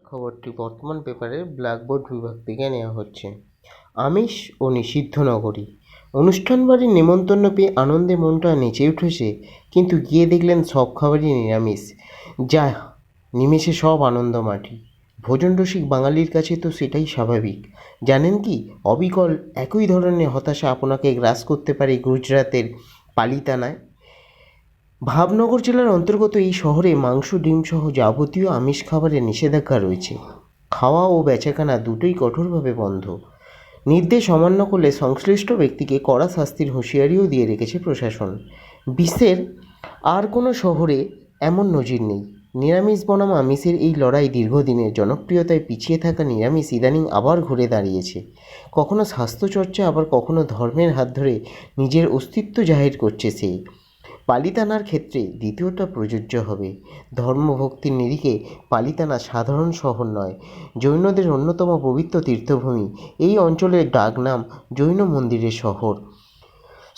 খবরটি বর্তমান পেপারের ব্ল্যাকবোর্ড বিভাগ থেকে নেওয়া হচ্ছে। আমিষ ও নিষিদ্ধ নগরী। অনুষ্ঠান বাড়ির নেমন্তন্ন পেয়ে আনন্দে মনটা নেচে উঠেছে, কিন্তু গিয়ে দেখলেন সব খাবারই নিরামিষ। যা, নিমেষে সব আনন্দ মাটি। ভোজন রসিক বাঙালির কাছে তো সেটাই স্বাভাবিক। জানেন কি, অবিকল একই ধরনের হতাশা আপনাকে গ্রাস করতে পারে গুজরাতের পালিতানায়। ভাবনগর জেলার অন্তর্গত এই শহরে মাংস, ডিম সহ যাবতীয় আমিষ খাবারের নিষেধাজ্ঞা রয়েছে। খাওয়া ও বেচাকেনা দুটোই কঠোরভাবে বন্ধ। নির্দেশ অমান্য করলে সংশ্লিষ্ট ব্যক্তিকে কড়া শাস্তির হুঁশিয়ারিও দিয়ে রেখেছে প্রশাসন। বিশ্বের আর কোনো শহরে এমন নজির নেই। নিরামিষ বনাম আমিষের এই লড়াই দীর্ঘদিনের। জনপ্রিয়তায় পিছিয়ে থাকা নিরামিষ ইদানিং আবার ঘুরে দাঁড়িয়েছে। কখনো স্বাস্থ্যচর্চা, আবার কখনো ধর্মের হাত ধরে নিজের অস্তিত্ব জাহির করছে সে। পালিতানার ক্ষেত্রে দ্বিতীয়টা প্রযোজ্য হবে। ধর্মভক্তির নিরিখে পালিতানা সাধারণ শহর নয়, জৈনদের অন্যতম পবিত্র তীর্থভূমি। এই অঞ্চলের ডাকনাম জৈন মন্দিরের শহর।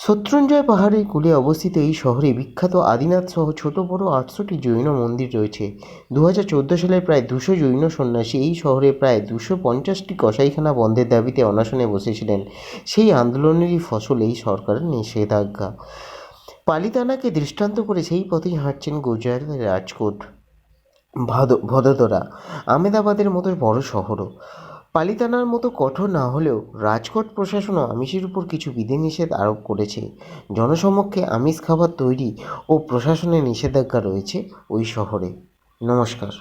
শত্রুঞ্জয় পাহাড়ের কূলে অবস্থিত এই শহরে বিখ্যাত আদিনাথ সহ ছোট বড় 800টি জৈন মন্দির রয়েছে। 2014 সালে প্রায় 200 জৈন সন্ন্যাসী এই শহরে প্রায় 250টি কসাইখানা বন্ধের দাবিতে অনশনে বসেছিলেন। সেই আন্দোলনেরই ফসল এই সরকারের নিষেধাজ্ঞা। পালিতানাকে দৃষ্টান্ত করে সেই পথেই হাঁটছেন গুজরাটের রাজকোট, ভদোদরা, আহমেদাবাদের মতো বড় শহরও। পালিতানার মতো কঠোর না হলেও রাজকোট প্রশাসনও আমিষের উপর কিছু বিধিনিষেধ আরোপ করেছে। জনসমক্ষে আমিষ খাবার তৈরি ও প্রশাসনের নিষেধাজ্ঞা রয়েছে ওই শহরে। নমস্কার।